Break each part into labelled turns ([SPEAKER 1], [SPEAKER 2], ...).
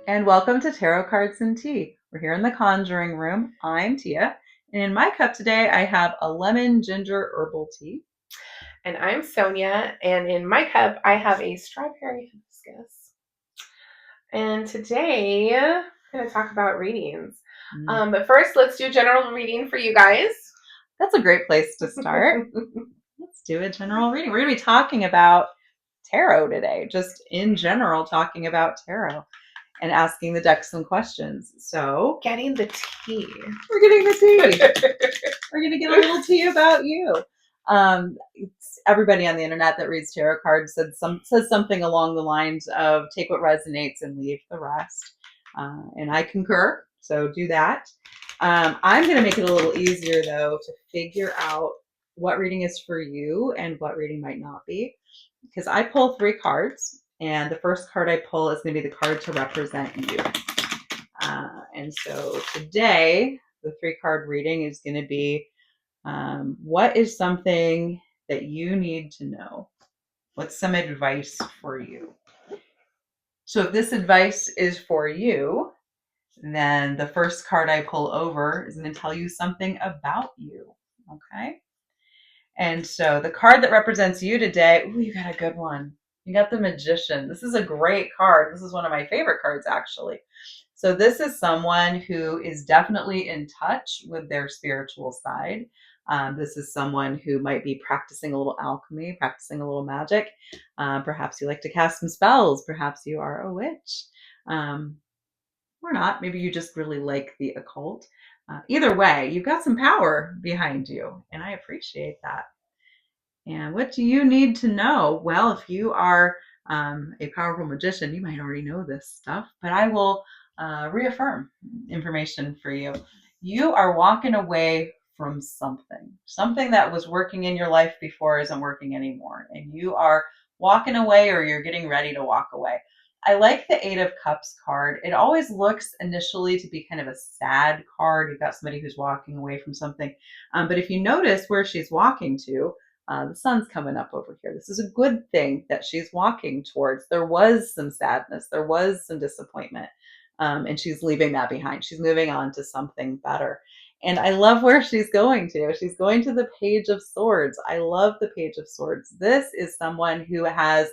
[SPEAKER 1] and welcome to Tarot Cards and Tea. We're here in the Conjuring Room. I'm Tia, and in my cup today I have a lemon ginger herbal tea.
[SPEAKER 2] And I'm Sonia, and in my cup I have a strawberry hibiscus. And today I'm going to talk about readings. But first, let's do a general reading for you guys.
[SPEAKER 1] That's a great place to start. Let's do a general reading. We're going to be talking about tarot today, just in general, talking about tarot and asking the deck some questions. So,
[SPEAKER 2] getting the tea.
[SPEAKER 1] We're getting the tea. We're going to get a little tea about you. Everybody on the internet that reads tarot cards says something along the lines of take what resonates and leave the rest. And I concur, so do that. I'm going to make it a little easier, though, to figure out what reading is for you and what reading might not be. Because I pull 3 cards, and the first card I pull is going to be the card to represent you. And so today, the 3-card reading is going to be what is something that you need to know? What's some advice for you? So if this advice is for you, then the first card I pull over is going to tell you something about you. Okay? And so the card that represents you today, ooh, you got a good one. You got the Magician. This is a great card. This is one of my favorite cards, actually. So this is someone who is definitely in touch with their spiritual side. This is someone who might be practicing a little alchemy, practicing a little magic. Perhaps you like to cast some spells. Perhaps you are a witch. Or not. Maybe you just really like the occult. Either way, you've got some power behind you, and I appreciate that. And what do you need to know? Well, if you are a powerful magician, you might already know this stuff, but I will reaffirm information for you. You are walking away from something that was working in your life before isn't working anymore, and you are walking away or you're getting ready to walk away. I like the 8 of Cups card. It always looks initially to be kind of a sad card. You've got somebody who's walking away from something. But if you notice where she's walking to, the sun's coming up over here. This is a good thing that she's walking towards. There was some sadness. There was some disappointment. And she's leaving that behind. She's moving on to something better. And I love where she's going to. She's going to the Page of Swords. I love the Page of Swords. This is someone who has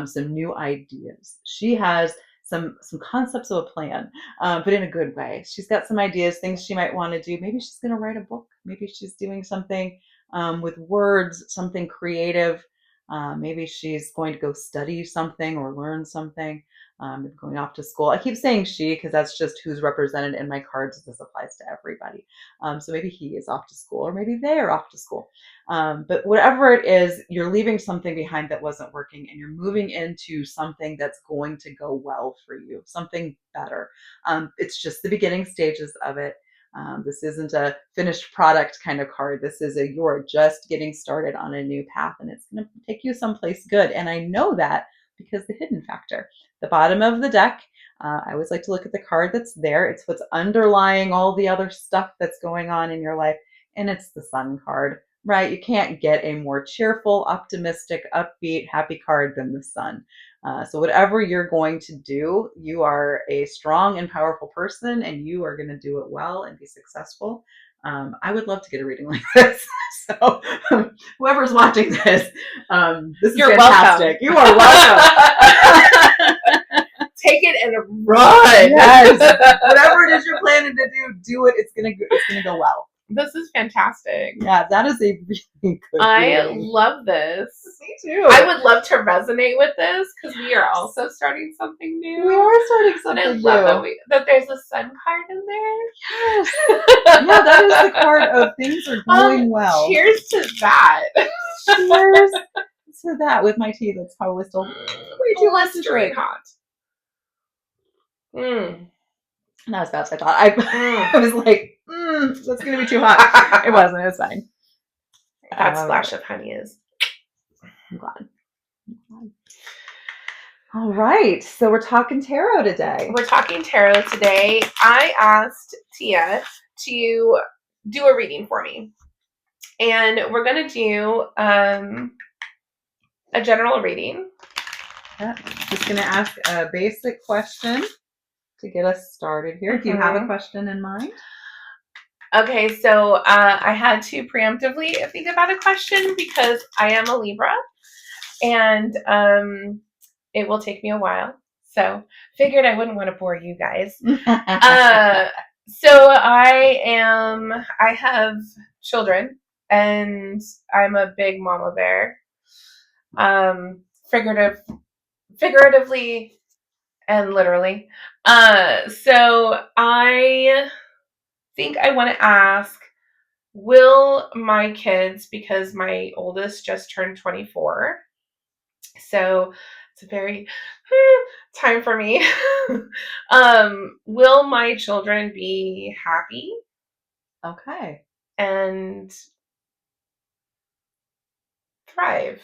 [SPEAKER 1] some new ideas. She has some concepts of a plan, but in a good way. She's got some ideas, things she might want to do. Maybe she's going to write a book. Maybe she's doing something with words, something creative. Maybe she's going to go study something or learn something, going off to school. I keep saying she because that's just who's represented in my cards. This applies to everybody. So maybe he is off to school or maybe they are off to school. But whatever it is, you're leaving something behind that wasn't working and you're moving into something that's going to go well for you, something better. It's just the beginning stages of it. This isn't a finished product kind of card. This is you're just getting started on a new path and it's going to take you someplace good. And I know that because the hidden factor, the bottom of the deck, I always like to look at the card that's there. It's what's underlying all the other stuff that's going on in your life. And it's the Sun card, right? You can't get a more cheerful, optimistic, upbeat, happy card than the Sun. So whatever you're going to do, you are a strong and powerful person and you are going to do it well and be successful. I would love to get a reading like this. So whoever's watching this, this is fantastic.
[SPEAKER 2] Welcome.
[SPEAKER 1] You are welcome.
[SPEAKER 2] Take it and run.
[SPEAKER 1] Yes. Whatever it is you're planning to do it. It's gonna go well.
[SPEAKER 2] This is fantastic.
[SPEAKER 1] Yeah, that is a really good
[SPEAKER 2] I love this.
[SPEAKER 1] Me too.
[SPEAKER 2] I would love to resonate with this because we are also starting something new.
[SPEAKER 1] We are starting something
[SPEAKER 2] and I
[SPEAKER 1] new.
[SPEAKER 2] love that there's a Sun card in there.
[SPEAKER 1] Yes. Yeah, that is the card of things are going well.
[SPEAKER 2] Cheers to that.
[SPEAKER 1] Cheers to that with my tea that's probably still way too hot to drink.
[SPEAKER 2] Hot.
[SPEAKER 1] Not as bad as I thought. I was like, that's going to be too hot. It wasn't. It was fine.
[SPEAKER 2] That splash of honey is.
[SPEAKER 1] I'm glad. All right. So we're talking tarot today.
[SPEAKER 2] We're talking tarot today. I asked Tia to do a reading for me. And we're going to do a general reading.
[SPEAKER 1] Yeah. Just going to ask a basic question. to get us started here. Do you have a question in mind?
[SPEAKER 2] Okay, so I had to preemptively think about a question because I am a Libra, and it will take me a while. So figured I wouldn't want to bore you guys. So I have children, and I'm a big mama bear. Figuratively and literally. So I think I want to ask, will my kids, because my oldest just turned 24, so it's a very time for me. Will my children be happy
[SPEAKER 1] Okay.
[SPEAKER 2] and thrive?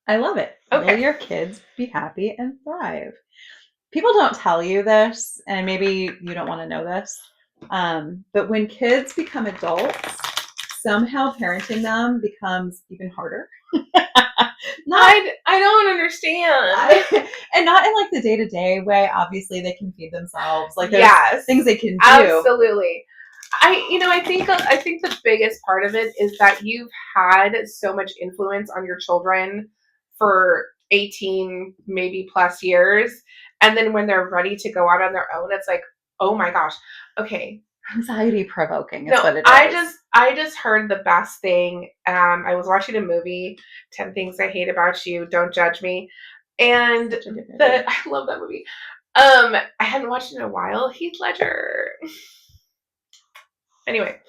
[SPEAKER 1] I love it.
[SPEAKER 2] Okay.
[SPEAKER 1] Will your kids be happy and thrive? People don't tell you this, and maybe you don't want to know this, but when kids become adults, somehow parenting them becomes even harder.
[SPEAKER 2] I don't understand.
[SPEAKER 1] And not in like the day-to-day way. Obviously, they can feed themselves. Like there's things they can do.
[SPEAKER 2] Absolutely. I think the biggest part of it is that you've had so much influence on your children for 18 maybe plus years, and then when they're ready to go out on their own, it's like, oh my gosh, okay,
[SPEAKER 1] anxiety provoking is what it is.
[SPEAKER 2] I just heard the best thing. I was watching a movie, 10 Things I Hate About You, Don't Judge Me, and I love that movie. I hadn't watched it in a while. Heath Ledger. Anyway,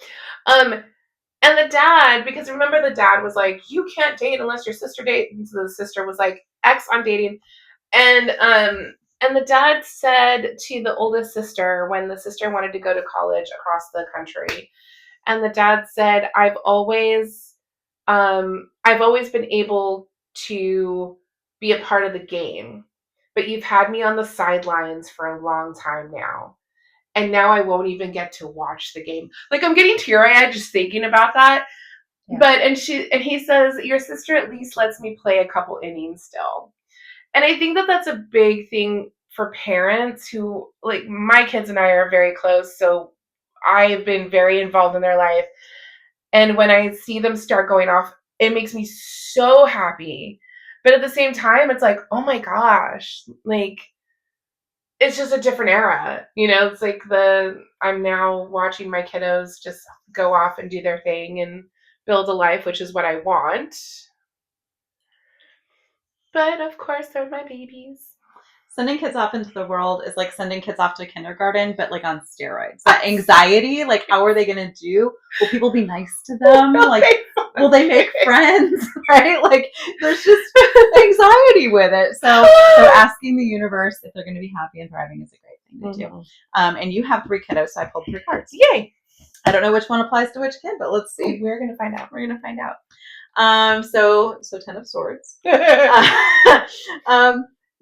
[SPEAKER 2] and the dad, because remember the dad was like, you can't date unless your sister dates. And so the sister was like, X on dating. And the dad said to the oldest sister, when the sister wanted to go to college across the country, and the dad said, I've always been able to be a part of the game, but you've had me on the sidelines for a long time now. And now I won't even get to watch the game. Like, I'm getting teary-eyed just thinking about that. Yeah. But and he says, your sister at least lets me play a couple innings still. And I think that that's a big thing for parents who, like, my kids and I are very close, so I've been very involved in their life. And when I see them start going off, it makes me so happy. But at the same time, it's like, oh my gosh, like, it's just a different era, it's like I'm now watching my kiddos just go off and do their thing and build a life, which is what I want. But of course, they're my babies.
[SPEAKER 1] Sending kids off into the world is like sending kids off to kindergarten, but like on steroids. That anxiety, like how are they going to do? Will people be nice to them? Will they make friends? Right? Like there's just anxiety with it. So asking the universe if they're going to be happy and thriving is a great thing to do. And you have 3 kiddos, so I pulled 3 cards.
[SPEAKER 2] Yay!
[SPEAKER 1] I don't know which one applies to which kid, but let's see.
[SPEAKER 2] We're going to find out.
[SPEAKER 1] So 10 of Swords.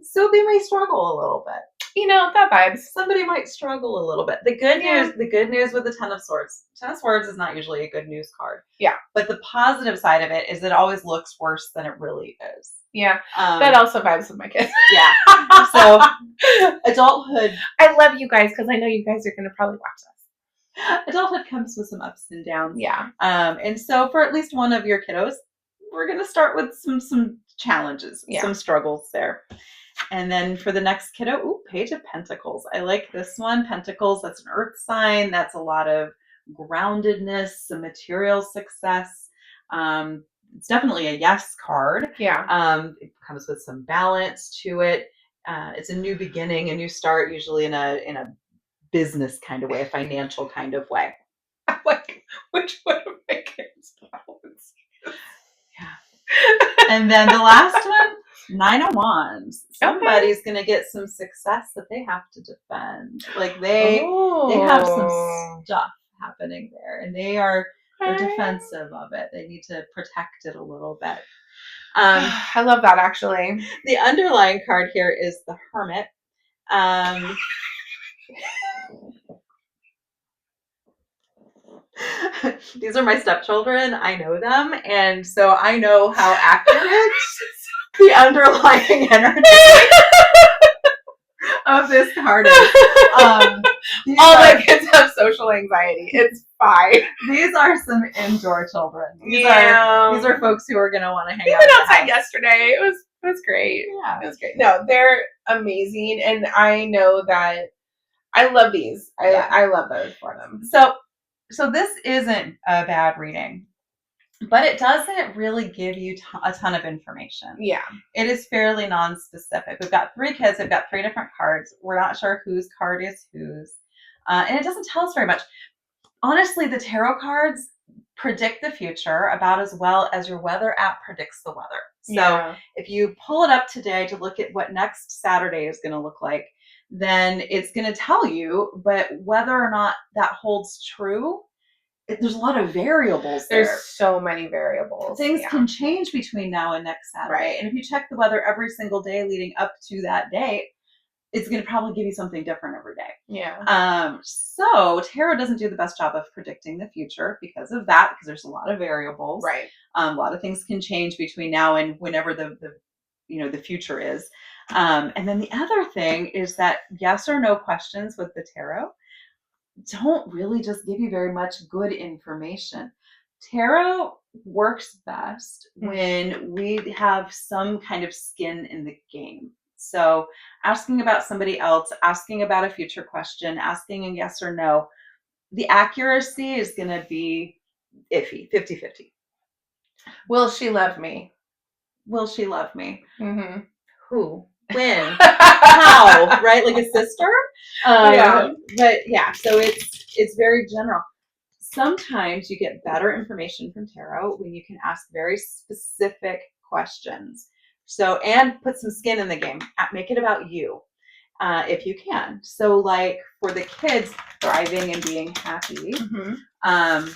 [SPEAKER 1] So they may struggle a little bit.
[SPEAKER 2] That vibes.
[SPEAKER 1] Somebody might struggle a little bit. The good news with the 10 of Swords. 10 of Swords is not usually a good news card.
[SPEAKER 2] Yeah.
[SPEAKER 1] But the positive side of it is it always looks worse than it really is.
[SPEAKER 2] Yeah. That also vibes with my kids.
[SPEAKER 1] Yeah. So adulthood.
[SPEAKER 2] I love you guys because I know you guys are going to probably watch us.
[SPEAKER 1] Adulthood comes with some ups and downs.
[SPEAKER 2] Yeah.
[SPEAKER 1] And so for at least one of your kiddos, we're going to start with some challenges, some struggles there. And then for the next kiddo, Page of Pentacles. I like this one. Pentacles, that's an earth sign. That's a lot of groundedness, some material success. It's definitely a yes card.
[SPEAKER 2] Yeah.
[SPEAKER 1] It comes with some balance to it. It's a new beginning, a new start, usually in a business kind of way, a financial kind of way.
[SPEAKER 2] Like, which one of my kids' balance?
[SPEAKER 1] Yeah. And then the last one, 9 of Wands. Somebody's going to get some success that they have to defend. Like they have some stuff happening there, and they're defensive of it. They need to protect it a little bit.
[SPEAKER 2] I love that, actually.
[SPEAKER 1] The underlying card here is the Hermit. These are my stepchildren. I know them, and so I know how accurate the underlying energy of this card is,
[SPEAKER 2] all my kids have social anxiety. It's fine.
[SPEAKER 1] These are some indoor children. These are folks who are going to want to hang
[SPEAKER 2] we
[SPEAKER 1] out.
[SPEAKER 2] We went outside yesterday. It was great.
[SPEAKER 1] Yeah.
[SPEAKER 2] It was great. No, they're amazing. And I know that I love these. I love those for them.
[SPEAKER 1] So this isn't a bad reading, but it doesn't really give you a ton of information.
[SPEAKER 2] Yeah.
[SPEAKER 1] It is fairly non-specific. We've got 3 kids. We've got 3 different cards. We're not sure whose card is whose. And it doesn't tell us very much. Honestly, the tarot cards predict the future about as well as your weather app predicts the weather. So if you pull it up today to look at what next Saturday is going to look like, then it's going to tell you, but whether or not that holds true, there's a lot of variables there.
[SPEAKER 2] There's so many variables.
[SPEAKER 1] Things can change between now and next Saturday.
[SPEAKER 2] Right.
[SPEAKER 1] And if you check the weather every single day leading up to that date, it's going to probably give you something different every day.
[SPEAKER 2] Yeah.
[SPEAKER 1] So tarot doesn't do the best job of predicting the future because of that, because there's a lot of variables.
[SPEAKER 2] Right.
[SPEAKER 1] A lot of things can change between now and whenever the future is. And then the other thing is that yes or no questions with the tarot don't really just give you very much good information. Tarot works best when we have some kind of skin in the game. So asking about somebody else, asking about a future question, asking a yes or no, the accuracy is going to be iffy, 50-50.
[SPEAKER 2] Will she love me?
[SPEAKER 1] Will she love me?
[SPEAKER 2] Mm-hmm.
[SPEAKER 1] Who? When? How? Right? Like a sister? But yeah, so it's very general. Sometimes you get better information from tarot when you can ask very specific questions. So, and put some skin in the game. Make it about you, if you can. So, like for the kids, thriving and being happy.
[SPEAKER 2] Mm-hmm.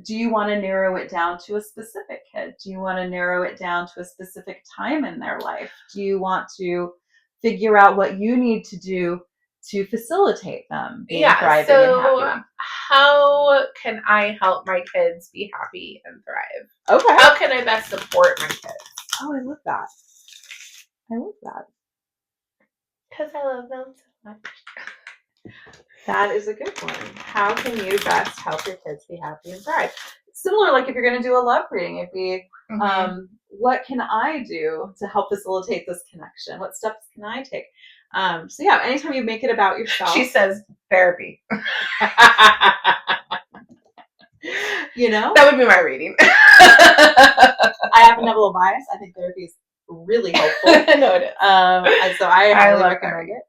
[SPEAKER 1] Do you want to narrow it down to a specific kid? Do you want to narrow it down to a specific time in their life? Do you want to figure out what you need to do to facilitate them being thriving and happy?
[SPEAKER 2] How can I help my kids be happy and thrive?
[SPEAKER 1] Okay.
[SPEAKER 2] How can I best support my kids?
[SPEAKER 1] Oh, I love that.
[SPEAKER 2] Because I love them so much.
[SPEAKER 1] That is a good one. How can you best help your kids be happy and thrive? Similar, like if you're going to do a love reading, it'd be, what can I do to help facilitate this connection? What steps can I take? So yeah, anytime you make it about yourself.
[SPEAKER 2] She says therapy.
[SPEAKER 1] That
[SPEAKER 2] would be my reading.
[SPEAKER 1] I happen to have a little bias. I think therapy is really helpful.
[SPEAKER 2] No, it is.
[SPEAKER 1] So I highly recommend it.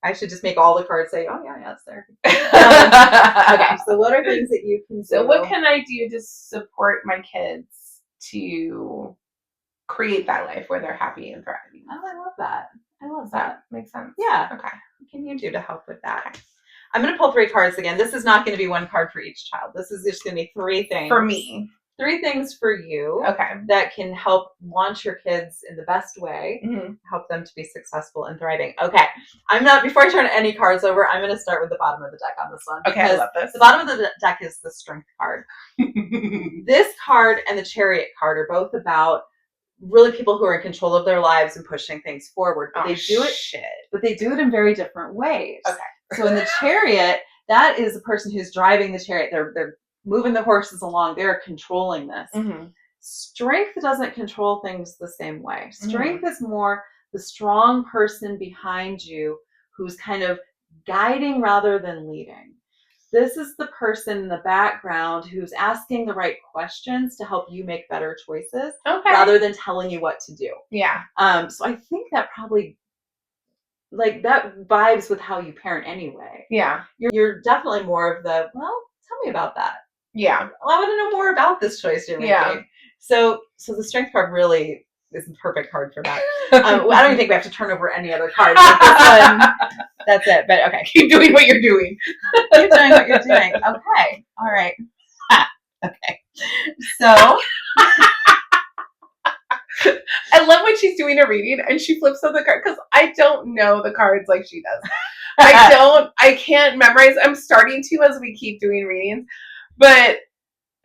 [SPEAKER 1] I should just make all the cards say, oh, yeah, it's therapy. Okay, so what are things that you can do?
[SPEAKER 2] So what can I do to support my kids to create that life where they're happy and thriving?
[SPEAKER 1] Oh, I love that.
[SPEAKER 2] That makes sense.
[SPEAKER 1] Yeah.
[SPEAKER 2] Okay.
[SPEAKER 1] What can you do to help with that? I'm going to pull 3 cards again. This is not going to be 1 card for each child. This is just going to be 3 things.
[SPEAKER 2] For me.
[SPEAKER 1] 3 things for you.
[SPEAKER 2] Okay.
[SPEAKER 1] That can help launch your kids in the best way, help them to be successul and thriving. Okay. Before I turn any cards over, I'm going to start with the bottom of the deck on this one.
[SPEAKER 2] Okay, I love this.
[SPEAKER 1] The bottom of the deck is the Strength card. This card and the Chariot card are both about really people who are in control of their lives and pushing things forward. But they do it in very different ways.
[SPEAKER 2] Okay.
[SPEAKER 1] So in the Chariot, that is the person who's driving the chariot. They're moving the horses along. They're controlling this.
[SPEAKER 2] Mm-hmm.
[SPEAKER 1] Strength doesn't control things the same way. Strength is more the strong person behind you who's kind of guiding rather than leading. This is the person in the background who's asking the right questions to help you make better choices rather than telling you what to do.
[SPEAKER 2] Yeah.
[SPEAKER 1] So I think that probably that vibes with how you parent anyway.
[SPEAKER 2] Yeah.
[SPEAKER 1] You're definitely more of the, well, tell me about that.
[SPEAKER 2] Yeah.
[SPEAKER 1] Well, I want to know more about this choice you're making.
[SPEAKER 2] Yeah.
[SPEAKER 1] So the Strength card really is the perfect card for that. I don't even think we have to turn over any other cards. Like this one, that's it. But okay.
[SPEAKER 2] Keep doing what you're doing.
[SPEAKER 1] Keep doing what you're doing. Okay. All right. Okay. So
[SPEAKER 2] I love when she's doing a reading and she flips on the card because I don't know the cards like she does. I can't memorize. I'm starting to as we keep doing readings, but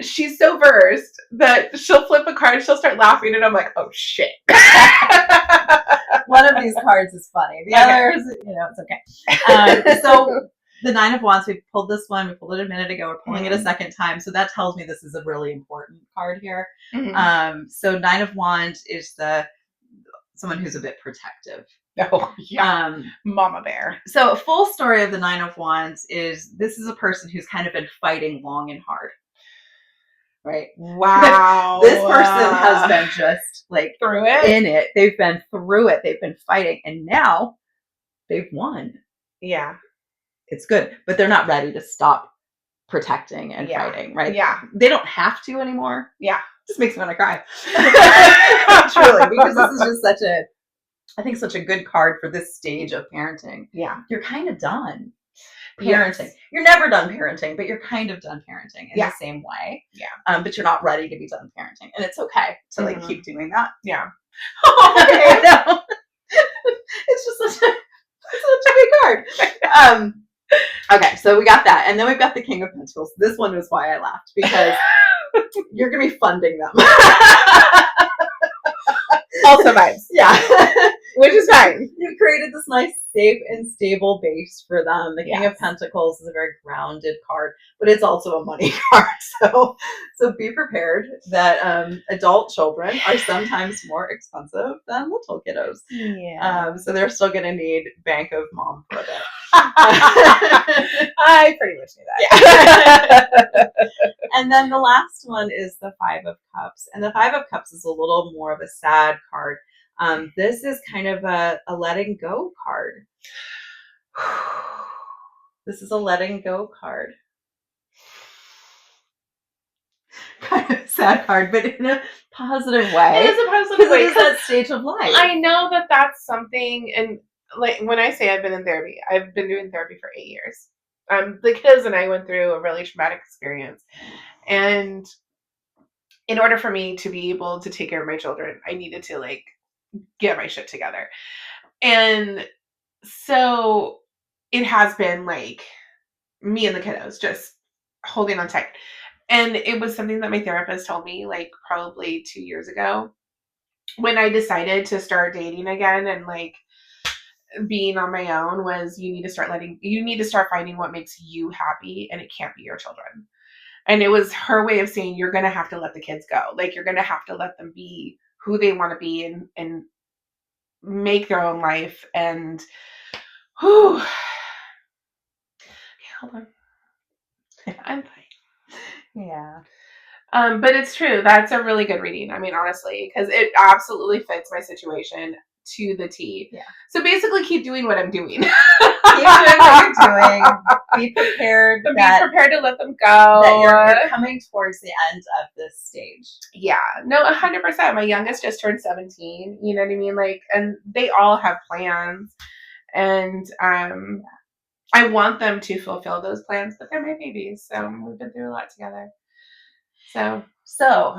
[SPEAKER 2] she's so versed that she'll flip a card, she'll start laughing, and I'm like, oh shit.
[SPEAKER 1] One of these cards is funny. The others, it's okay. So the Nine of Wands, we pulled this one. We pulled it a minute ago. We're pulling it a second time. So that tells me this is a really important card here. So Nine of Wands is someone who's a bit protective.
[SPEAKER 2] Oh, yeah. Mama bear.
[SPEAKER 1] So a full story of the Nine of Wands is this is a person who's kind of been fighting long and hard. Right.
[SPEAKER 2] Wow.
[SPEAKER 1] This person has been just like
[SPEAKER 2] through it.
[SPEAKER 1] In it. They've been through it. They've been fighting. And now they've won.
[SPEAKER 2] Yeah.
[SPEAKER 1] It's good. But they're not ready to stop protecting and fighting, right?
[SPEAKER 2] Yeah.
[SPEAKER 1] They don't have to anymore.
[SPEAKER 2] Yeah.
[SPEAKER 1] It just makes me want to cry. Truly. Because this is just such a good card for this stage of parenting.
[SPEAKER 2] Yeah.
[SPEAKER 1] You're kind of done parenting. Yes. You're never done parenting, but you're kind of done parenting in the same way.
[SPEAKER 2] Yeah.
[SPEAKER 1] But you're not ready to be done parenting. And it's okay to like keep doing that.
[SPEAKER 2] Yeah.
[SPEAKER 1] Okay. No. It's just such a good card. Okay, so we got that. And then we've got the King of Pentacles. This one is why I laughed, because you're gonna be funding them.
[SPEAKER 2] Also vibes.
[SPEAKER 1] Yeah.
[SPEAKER 2] Which is fine.
[SPEAKER 1] You created this nice, safe, and stable base for them. The King of Pentacles is a very grounded card, but it's also a money card. So be prepared that adult children are sometimes more expensive than little kiddos.
[SPEAKER 2] Yeah.
[SPEAKER 1] So they're still going to need Bank of Mom for a bit.
[SPEAKER 2] I pretty much knew that.
[SPEAKER 1] Yeah. And then the last one is the Five of Cups. And the Five of Cups is a little more of a sad card. This is kind of a letting go card. This is a letting go card. Kind of sad card, but in a positive way.
[SPEAKER 2] It is a positive way.
[SPEAKER 1] It is that stage of life.
[SPEAKER 2] I know that that's something, and like when I say I've been in therapy, I've been doing therapy for 8 years. The kids and I went through a really traumatic experience, and in order for me to be able to take care of my children, I needed to like get my shit together. And so it has been like me and the kiddos just holding on tight. And it was something that my therapist told me like probably 2 years ago when I decided to start dating again and like being on my own, was you need to start finding what makes you happy, and it can't be your children. And it was her way of saying, you're going to have to let the kids go. Like, you're going to have to let them be who they want to be and make their own life. And whew. Okay, hold on. I'm fine.
[SPEAKER 1] Yeah.
[SPEAKER 2] But it's true. That's a really good reading. I mean, honestly, because it absolutely fits my situation to the T.
[SPEAKER 1] Yeah.
[SPEAKER 2] So basically keep doing what I'm doing.
[SPEAKER 1] Keep doing what you're doing. Be prepared.
[SPEAKER 2] Be prepared to let them go.
[SPEAKER 1] That you're coming towards the end of this stage.
[SPEAKER 2] Yeah. No, 100%. My youngest just turned 17. You know what I mean? Like, and they all have plans. And I want them to fulfill those plans, but they're my babies. So we've been through a lot together. So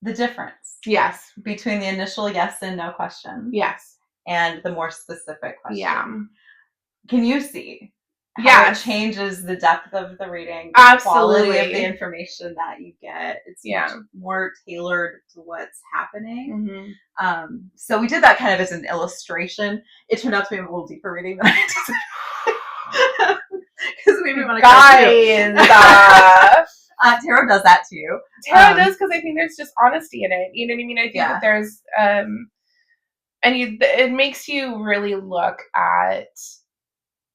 [SPEAKER 1] the difference.
[SPEAKER 2] Yes.
[SPEAKER 1] Between the initial yes and no question.
[SPEAKER 2] Yes.
[SPEAKER 1] And the more specific question.
[SPEAKER 2] Yeah.
[SPEAKER 1] Can you see how it changes the depth of the reading?
[SPEAKER 2] Absolutely.
[SPEAKER 1] The quality of the information that you get. It's much more tailored to what's happening.
[SPEAKER 2] Mm-hmm.
[SPEAKER 1] So we did that kind of as an illustration. It turned out to be a little deeper reading than I anticipated. Because we want to tarot does that too.
[SPEAKER 2] Tarot does, because I think there's just honesty in it. You know what I mean? I think that there's, it makes you really look at,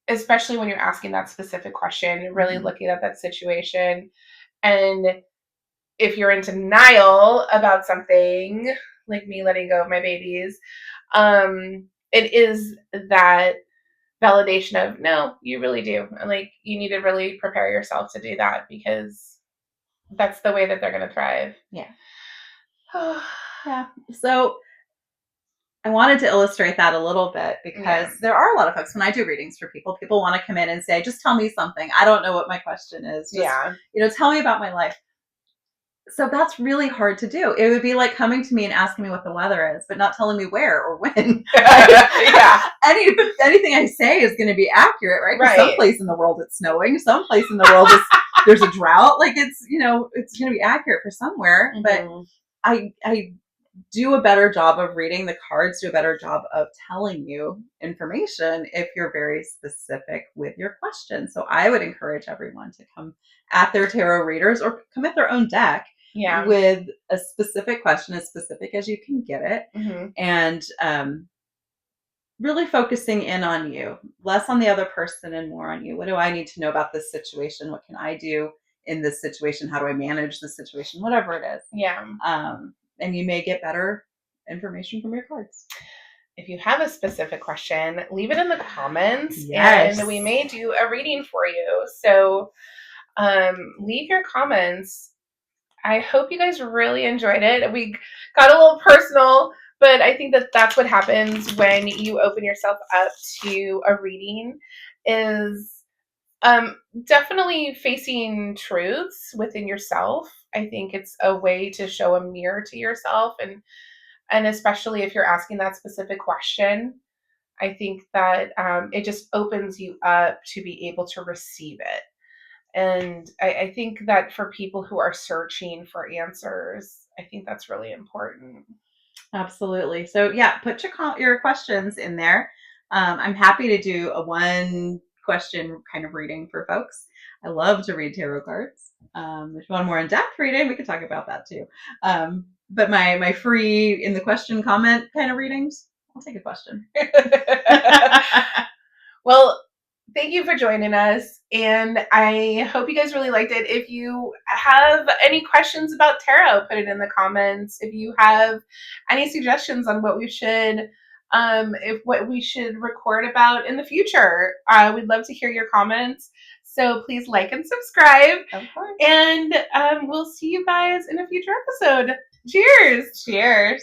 [SPEAKER 2] especially when you're asking that specific question, really looking at that situation. And if you're in denial about something, like me letting go of my babies, it is that validation of, no, you really do. And like, you need to really prepare yourself to do that, because that's the way that they're going to thrive.
[SPEAKER 1] Yeah. Yeah. So I wanted to illustrate that a little bit, because there are a lot of folks, when I do readings for people want to come in and say, just tell me something. I don't know what my question is. Just, tell me about my life. So that's really hard to do. It would be like coming to me and asking me what the weather is, but not telling me where or when. Anything I say is going to be accurate, right? Some place in the world it's snowing. Some place in the world there's a drought. Like it's, it's going to be accurate for somewhere, but I do a better job of reading the cards, do a better job of telling you information if you're very specific with your question. So I would encourage everyone to come at their tarot readers or come at their own deck with a specific question, as specific as you can get it, and really focusing in on you, less on the other person and more on you. What do I need to know about this situation? What can I do in this situation? How do I manage the situation? Whatever it is.
[SPEAKER 2] Yeah.
[SPEAKER 1] And you may get better information from your cards.
[SPEAKER 2] If you have a specific question, leave it in the comments, and we may do a reading for you. So leave your comments. I hope you guys really enjoyed it. We got a little personal, but I think that that's what happens when you open yourself up to a reading, is definitely facing truths within yourself. I think it's a way to show a mirror to yourself, and especially if you're asking that specific question, I think that it just opens you up to be able to receive it. And I think that for people who are searching for answers, I think that's really important.
[SPEAKER 1] Absolutely. So yeah, put your questions in there. I'm happy to do a one question kind of reading for folks. I love to read tarot cards. If you want a more in-depth reading, we could talk about that too. But my free in the question comment kind of readings, I'll take a question.
[SPEAKER 2] Well, thank you for joining us, and I hope you guys really liked it. If you have any questions about tarot, put it in the comments. If you have any suggestions on what we should record about in the future, we'd love to hear your comments. So please like and subscribe.
[SPEAKER 1] Of course.
[SPEAKER 2] And we'll see you guys in a future episode. Cheers!
[SPEAKER 1] Cheers!